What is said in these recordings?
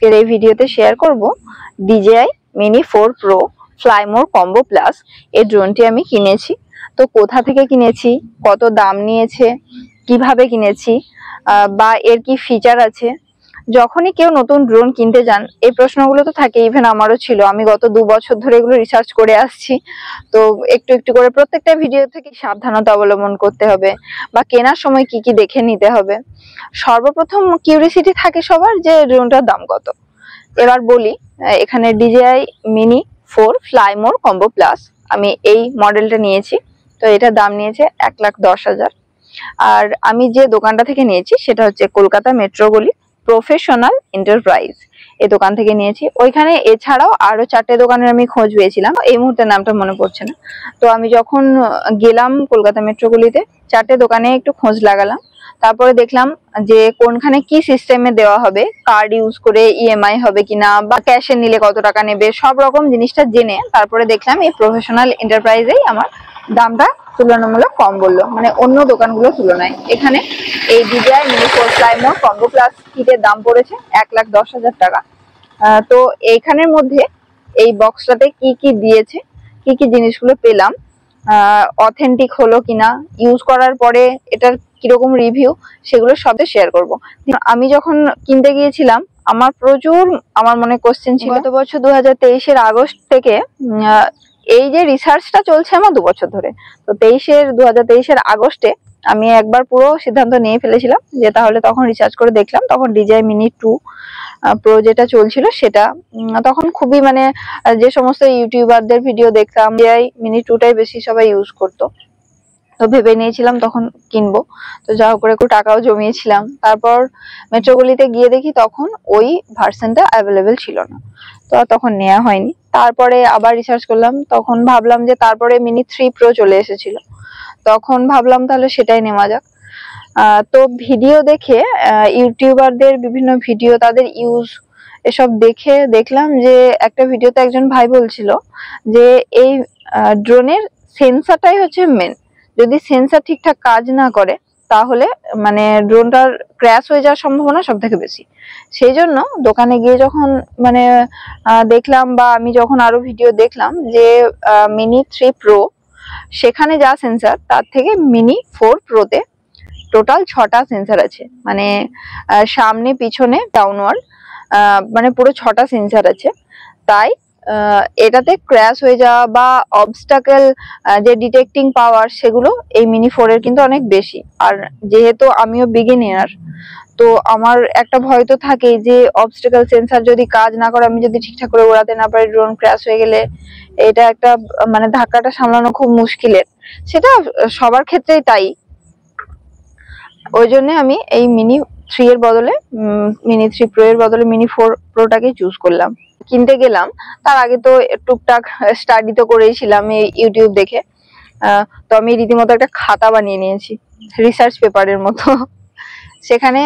আজকের এই ভিডিওতে শেয়ার করব DJI Mini 4 Pro Fly More Combo Plus এই ড্রোনটি আমি কিনেছি। তো কোথা থেকে কিনেছি, কত দাম নিয়েছে, কিভাবে কিনেছি বা এর কি ফিচার আছে। যখনই কেউ নতুন ড্রোন কিনতে যান এই প্রশ্নগুলো তো থাকে, ইভেন আমারও ছিল। আমি গত 2 বছর ধরে এগুলো রিসার্চ করে আসছি। তো একটু একটু করে প্রত্যেকটা ভিডিও থেকে সাবধানতা অবলম্বন করতে হবে বা কেনার সময় কি কি দেখে নিতে হবে। সর্বপ্রথম কিউরিসিটি থাকে সবার যে ড্রোনটার দাম কত। এবার বলি, এখানে DJI Mini 4 Fly More Combo Plus আমি এই মডেলটা নিয়েছি। তো এটার দাম নিয়েছে 1,10,000। আর আমি যে দোকানটা থেকে নিয়েছি সেটা হচ্ছে কলকাতা মেট্রো গলি প্রফেশনাল এন্টারপ্রাইজ, এই দোকান থেকে নিয়েছি। ওইখানে এছাড়াও আরো 4টে দোকানের আমি খোঁজ পেয়েছিলাম, এই মুহূর্তে নামটা মনে পড়ছে না। তো আমি যখন গেলাম কলকাতা মেট্রো গলিতে 4টে দোকানে একটু খোঁজ লাগালাম, তারপরে দেখলাম যে কোনখানে কি সিস্টেমে দেওয়া হবে, কার্ড ইউজ করে EMI হবে কিনা বা ক্যাশে নিলে কত টাকা নেবে, সব রকম জিনিসটা জেনে তারপরে দেখলাম এই প্রফেশনাল এন্টারপ্রাইজেই আমার দামটা তুলনামূলক কম বললো, মানে অন্য দোকানগুলোর তুলনায়। এখানে এই DJI Mini 4 Fly More Combo Plus কিটের দাম পড়েছে 1,10,000 টাকা। তো এইখানের মধ্যে এই বক্সটাতে কি কি দিয়েছে, কি কি জিনিসগুলো পেলাম, অথেন্টিক হলো কিনা, ইউজ করার পরে এটার কিরকম রিভিউ, সেগুলো সবই শেয়ার করব। আমি যখন কিনতে গিয়েছিলাম আমার মনে কোশ্চেন ছিল। গত বছর 2023-এর আগস্ট থেকে এই যে রিসার্চটা চলছে আমার 2 বছর ধরে। তো 2023-এর আগস্টে আমি একবার পুরো সিদ্ধান্ত নিয়ে ফেলেছিলাম যে তাহলে তখন রিসার্চ করে দেখলাম, তখন DJI Mini 2 Pro যেটা চলছিল সেটা তখন খুবই মানে যে সমস্ত ইউটিউবারদের ভিডিও দেখতাম DJI Mini 2টাই বেশি সবাই ইউজ করতো। তো ভেবে নিয়েছিলাম তখন কিনবো। তো যা করে একটু টাকাও জমিয়েছিলাম। তারপর মেট্রোগলিতে গিয়ে দেখি তখন ওই ভার্সনটা অ্যাভেলেবেল ছিল না, তো তখন নেওয়া হয়নি। তারপরে আবার রিসার্চ করলাম, তখন ভাবলাম যে তারপরে Mini 3 Pro চলে এসেছিল, তখন ভাবলাম তাহলে সেটাই নেওয়া যাক। তো ভিডিও দেখে ইউটিউবারদের বিভিন্ন ভিডিও, তাদের ইউজ এসব দেখে দেখলাম যে একটা ভিডিওতে একজন ভাই বলছিল যে এই ড্রোনের সেন্সরটাই হচ্ছে মেন। যদি সেন্সর ঠিকঠাক কাজ না করে তাহলে মানে ড্রোনটার ক্র্যাশ হয়ে যাওয়ার সম্ভাবনা সব থেকে বেশি। সেই জন্য দোকানে গিয়ে যখন মানে দেখলাম বা আমি যখন আরো ভিডিও দেখলাম যে Mini 3 Pro সেখানে যা সেন্সর তার থেকে Mini 4 Pro তে টোটাল 6টা সেন্সর আছে, মানে সামনে পিছনে ডাউনওয়ার্ড, মানে পুরো 6টা সেন্সর আছে। তাই এটাতে ক্র্যাশ হয়ে যাওয়া বা অবস্টাকেল যে ডিটেক্টিং পাওয়ার সেগুলো এই Mini 4 এর কিন্তু অনেক বেশি। আর যেহেতু আমিও বিগিনার, তো আমার একটা ভয় তো থাকেই যে অবস্টাকেল সেন্সর যদি কাজ না করে, আমি যদি ঠিকঠাক করে ওড়াতে না পারি, ড্রোন ক্র্যাশ হয়ে গেলে এটা একটা মানে ধাক্কাটা সামলানো খুব মুশকিলের। সেটা সবার ক্ষেত্রেই তাই। ওই জন্য আমি এই Mini 3 এর বদলে Mini 3 Pro এর বদলে Mini 4 Proটাকে চুজ করলাম। কিনতে গেলাম তার আগে তো টুকটাক স্টাডি তো করেছিলাম এই ইউটিউব দেখে। তো আমি রীতিমতো একটা খাতা বানিয়ে নিয়েছি, রিসার্চ পেপারের মতো। সেখানে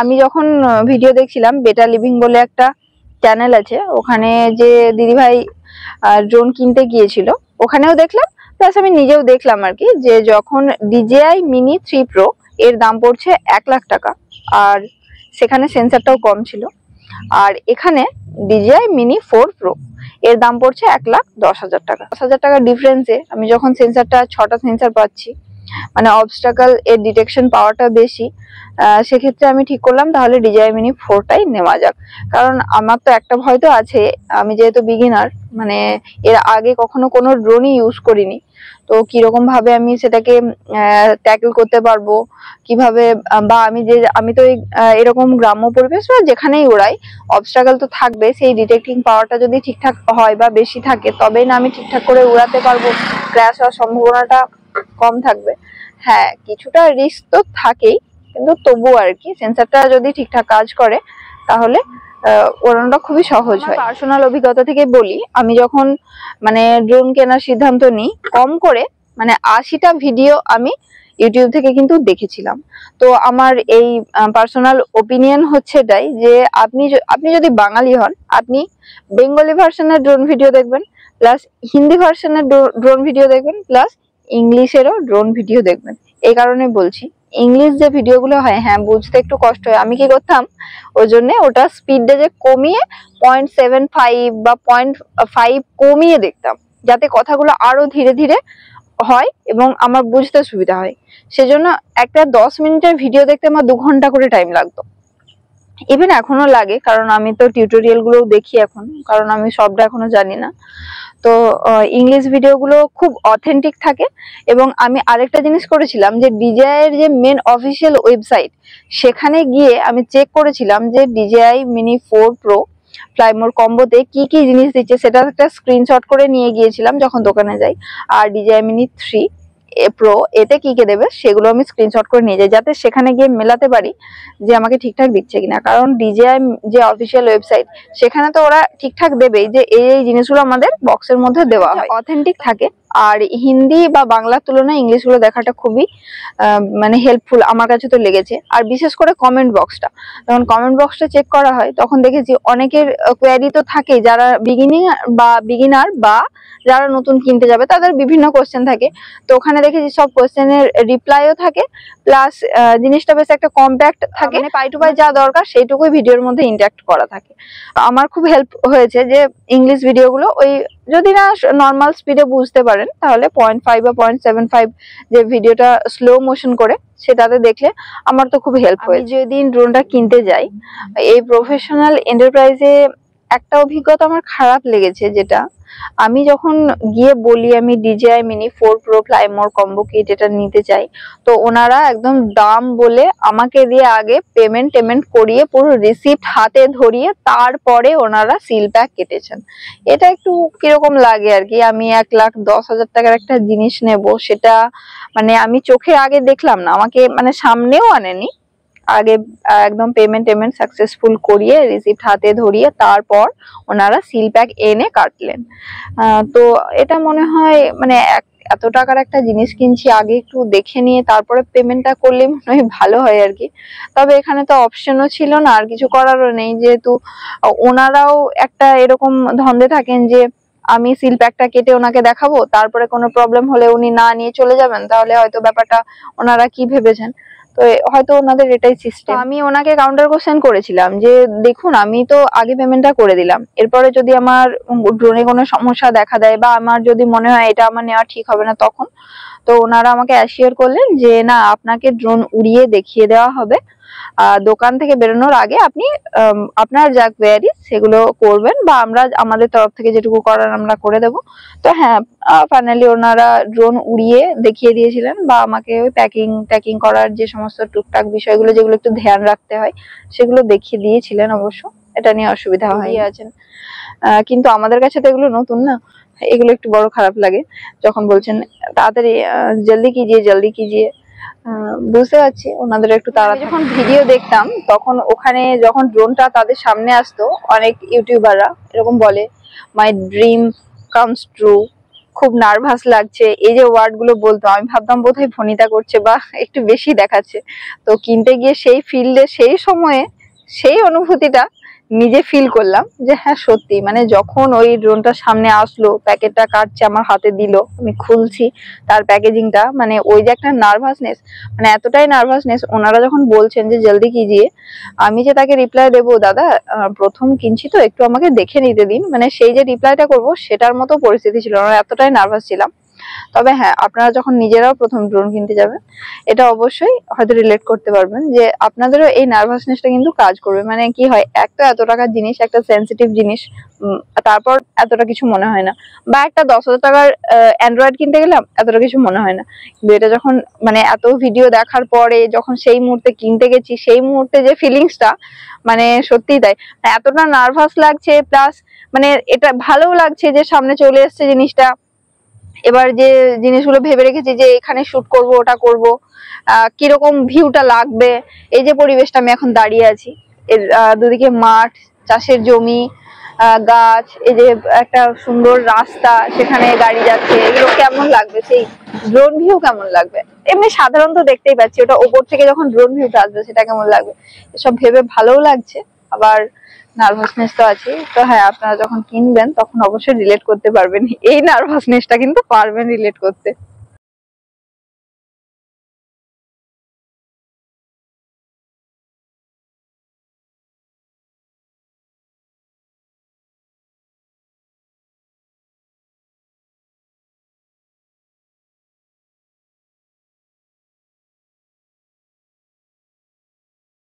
আমি যখন ভিডিও দেখছিলাম, বেটার লিভিং বলে একটা চ্যানেল আছে, ওখানে যে দিদিভাই ড্রোন কিনতে গিয়েছিল ওখানেও দেখলাম, প্লাস আমি নিজেও দেখলাম আর কি, যে যখন DJI Mini 3 Pro এর দাম পড়ছে 1,00,000 টাকা, আর সেখানে সেন্সরটাও কম ছিল। আর এখানে DJI Mini 4 Pro এর দাম পড়ছে 1,10,000 টাকা। 10,000 টাকার ডিফারেন্সে আমি যখন সেন্সরটা 6টা সেন্সর পাচ্ছি, মানে অবস্টাকল এর ডিটেকশন পাওয়ারটা বেশি, সেক্ষেত্রে আমি ঠিক করলাম তাহলে DJI Mini 4টাই নেওয়া যাক। কারণ আমার তো একটা ভয় তো আছে, আমি যেহেতু বিগিনার, মানে এর আগে কখনো কোনো ড্রোনই ইউজ করিনি, তো কিরকম ভাবে আমি সেটাকে ট্যাকল করতে পারবো, কিভাবে বা আমি তো এরকম গ্রাম্য পরিবেশ বা যেখানেই ওড়াই অবস্টাকল তো থাকবে। সেই ডিটেক্টিং পাওয়ারটা যদি ঠিকঠাক হয় বা বেশি থাকে তবেই না আমি ঠিকঠাক করে উড়াতে পারবো, ক্র্যাশ হওয়ার সম্ভাবনাটা কম থাকবে। হ্যাঁ, কিছুটা রিস্ক তো থাকেই, কিন্তু তবুও আর কি সেন্সরটা যদি ঠিকঠাক কাজ করে তাহলে ওড়ানোটা খুবই সহজ হয়। পার্সোনাল অভিজ্ঞতা থেকে বলি, আমি যখন মানে ড্রোন কেনার সিদ্ধান্ত নিই, কম করে মানে 80টা ভিডিও আমি ইউটিউব থেকে কিন্তু দেখেছিলাম। তো আমার এই পার্সোনাল ওপিনিয়ন হচ্ছে এটাই যে আপনি যদি বাঙালি হন, আপনি বেঙ্গলি ভার্সনের ড্রোন ভিডিও দেখবেন, প্লাস হিন্দি ভার্সনের ড্রোন ভিডিও দেখবেন, প্লাস ইংলিশেরও ড্রোন ভিডিও দেখবেন। এই কারণে বলছি, ইংলিশ যে ভিডিওগুলো হয়, হ্যাঁ বুঝতে একটু কষ্ট হয়। আমি কি করতাম, ওই জন্য ওটা স্পিডটা যে কমিয়ে 0.75 বা 0.5 কমিয়ে দেখতাম, যাতে কথাগুলো আরো ধীরে ধীরে হয় এবং আমার বুঝতে সুবিধা হয়। সেজন্য একটা 10 মিনিটের ভিডিও দেখতে আমার 2 ঘন্টা করে টাইম লাগতো। ইভেন এখনো লাগে, কারণ আমি তো টিউটোরিয়াল গুলো দেখি এখন, কারণ আমি সবটা এখনো জানি না। তো ইংলিশ ভিডিওগুলো খুব অথেন্টিক থাকে। এবং আমি আরেকটা জিনিস করেছিলাম যে DJI এর যে মেন অফিসিয়াল ওয়েবসাইট, সেখানে গিয়ে আমি চেক করেছিলাম যে DJI Mini 4 Pro ফ্লাইমোর কম্বোতে কি কি জিনিস দিচ্ছে, সেটা একটা স্ক্রিনশট করে নিয়ে গিয়েছিলাম যখন দোকানে যাই। আর DJI Mini 3 Pro এতে কি কি দেবে সেগুলো আমি স্ক্রিনশট করে নিয়ে যাই, যাতে সেখানে গিয়ে মেলাতে পারি যে আমাকে ঠিকঠাক দিচ্ছে কিনা। কারণ DJI যে অফিসিয়াল ওয়েবসাইট, সেখানে তো ওরা ঠিকঠাক দেবেই যে এই জিনিসগুলো আমাদের বক্সের মধ্যে দেওয়া হয়, অথেন্টিক থাকে। আর হিন্দি বা বাংলার তুলনায় ইংলিশ গুলো দেখাটা খুবই মানে হেল্পফুল আমার কাছে তো লেগেছে। আর বিশেষ করে কমেন্ট বক্সটা, যখন কমেন্ট বক্সটা চেক করা হয় তখন দেখেছি অনেকের কোয়ারি তো থাকেই, যারা বিগিনার বা যারা নতুন কিনতে যাবে তাদের বিভিন্ন কোশ্চেন থাকে। তো ওখানে দেখেছি সব কোশ্চেনের রিপ্লাইও থাকে, প্লাস জিনিসটা বেশ একটা কম্প্যাক্ট থাকে, মানে পাই টু পাই যা দরকার সেইটুকুই ভিডিওর মধ্যে ইন্টারঅ্যাক্ট করা থাকে। আমার খুব হেল্প হয়েছে যে ইংলিশ ভিডিওগুলো ওই যদি না নর্মাল স্পিডে বুঝতে পারেন, তাহলে 0.5 বা 0.75 যে ভিডিওটা স্লো মোশন করে সেটাতে দেখলে আমার তো খুব হেল্প হয়েছে। যেদিন ড্রোনটা কিনতে যাই, এই প্রফেশনাল এন্টারপ্রাইজে একটা অভিজ্ঞতা আমার খারাপ লেগেছে, যেটা আমি যখন গিয়ে বলি আমি DJI Mini 4 Pro Fly More combo kit এটা নিতে চাই, তো ওনারা একদম দাম বলে আমাকে দিয়ে আগে পেমেন্ট করিয়ে পুরো রিসিপ্ট হাতে ধরিয়ে তারপরে ওনারা সিল প্যাক কেটেছেন। এটা একটু কিরকম লাগে আর কি। আমি 1,10,000 টাকার একটা জিনিস নেব, সেটা মানে আমি চোখে আগে দেখলাম না, আমাকে মানে সামনেও আনেনি, আগে একদম পেমেন্ট সাকসেসফুল করিয়ে রিসিপ্ট হাতে ধরিয়ে তারপর ওনারা সিল প্যাক এনে কাটলেন। তো এটা মনে হয় মানে এত টাকার একটা জিনিস কিনছি, আগে একটু দেখে নিয়ে তারপরে পেমেন্টটা করলে মনে হয় ভালো হয় আর কি। তবে এখানে তো অপশনও ছিল না, আর কিছু করারও নেই, যেহেতু ওনারাও একটা এরকম ধন্দে থাকেন যে আমি সিল প্যাকটা কেটে ওনাকে দেখাবো, তারপরে কোনো প্রবলেম হলে উনি না নিয়ে চলে যাবেন, তাহলে হয়তো ব্যাপারটা ওনারা কি ভেবেছেন। তো হয়তো ওনাদের এটাই সিস্টেম। আমি ওনাকে কাউন্টার কোশ্চেন করেছিলাম যে দেখুন আমি তো আগে পেমেন্টটা করে দিলাম, এরপরে যদি আমার ড্রোনে কোনো সমস্যা দেখা দেয় বা আমার যদি মনে হয় এটা আমার নেওয়া ঠিক হবে না তখন, তো ওনারা আমাকে অ্যাসিওর করলেন যে না, আপনাকে ড্রোন উড়িয়ে দেখিয়ে দেওয়া হবে, দোকান থেকে বেরোনোর আগে আপনি আপনার যা কোয়ারি সেগুলো করবেন, বা আমরা আমাদের তরফ থেকে যেটুকু করার আমরা করে দেব। তো হ্যাঁ, ফাইনালি ওনারা ড্রোন উড়িয়ে দেখিয়ে দিয়েছিলেন, বা আমাকে ওই প্যাকিং করার যে সমস্ত টুকটাক বিষয়গুলো যেগুলো একটু ধ্যান রাখতে হয় সেগুলো দেখিয়ে দিয়েছিলেন। অবশ্য এটা নিয়ে অসুবিধা হয়ে আছেন, কিন্তু আমাদের কাছে তো এগুলো নতুন না, এগুলো একটু বড় খারাপ লাগে যখন বলছেন তাড়াতাড়ি জলদি কিজিয়ে। বুঝতে পারছি ওনাদের একটু তাড়া। যখন ভিডিও দেখতাম তখন ওখানে যখন ড্রোনটা তাদের সামনে আসতো, অনেক ইউটিউবাররা এরকম বলে মাই ড্রিম কামস ট্রু, খুব নার্ভাস লাগছে, এই যে ওয়ার্ড গুলো বলতো, আমি ভাবতাম বোধহয় ফোনিতা করছে বা একটু বেশি দেখাচ্ছে। তো কিনতে গিয়ে সেই ফিল্ডে সেই সময়ে সেই অনুভূতিটা নিজে ফিল করলাম যে হ্যাঁ সত্যি, মানে যখন ওই ড্রোনটা সামনে আসলো, প্যাকেটটা কাটছে, আমার হাতে দিল, আমি খুলছি তার প্যাকেজিংটা, মানে ওই যে একটা নার্ভাসনেস, মানে এতটাই নার্ভাসনেস, ওনারা যখন বলছেন যে জলদি কিজিয়ে, আমি যে তাকে রিপ্লাই দেবো দাদা প্রথম কিনছি তো একটু আমাকে দেখে নিতে দিন, মানে সেই যে রিপ্লাইটা করবো সেটার মতো পরিস্থিতি ছিল না, এতটাই নার্ভাস ছিলাম। তবে হ্যাঁ, আপনারা যখন নিজেরাও প্রথম ড্রোন কিনতে যাবেন, এটা অবশ্যই হয়তো রিলেট করতে পারবেন যে আপনাদেরও এই নার্ভাসনেসটা কিন্তু কাজ করবে। মানে কি হয়, এক তো এত টাকার জিনিস, একটা সেন্সিটিভ জিনিস, তারপর এতটা কিছু মনে হয় না, বা একটা 10,000 টাকার অ্যান্ড্রয়েড কিনতে গেলাম এতটা কিছু মনে হয় না, কিন্তু এটা যখন মানে এত ভিডিও দেখার পরে যখন সেই মুহূর্তে কিনতে গেছি, সেই মুহূর্তে যে ফিলিংসটা, মানে সত্যিই তাই, এতটা নার্ভাস লাগছে, প্লাস মানে এটা ভালোও লাগছে যে সামনে চলে এসছে জিনিসটা। এবার যে জিনিসগুলো ভেবে রেখেছি যে এখানে শুট করব, ওটা করব, কিরকম ভিউটা লাগবে, এই যে পরিবেশটা আমি এখন দাঁড়িয়ে আছি, এর দুদিকে মাঠ, চাষের জমি, গাছ, এই যে একটা সুন্দর রাস্তা, সেখানে গাড়ি যাচ্ছে, এগুলো কেমন লাগবে, সেই ড্রোন ভিউ কেমন লাগবে, এমনি সাধারণত দেখতেই পাচ্ছি, ওটা ওপর থেকে যখন ড্রোন ভিউটা আসবে সেটা কেমন লাগবে, এসব ভেবে ভালোও লাগছে, আবার নার্ভাসনেস তো আছে। তো হ্যাঁ, আপনারা যখন কিনবেন তখন অবশ্যই রিলেট করতে পারবেন, এই নার্ভাসনেসটা কিন্তু পারবেন রিলেট করতে।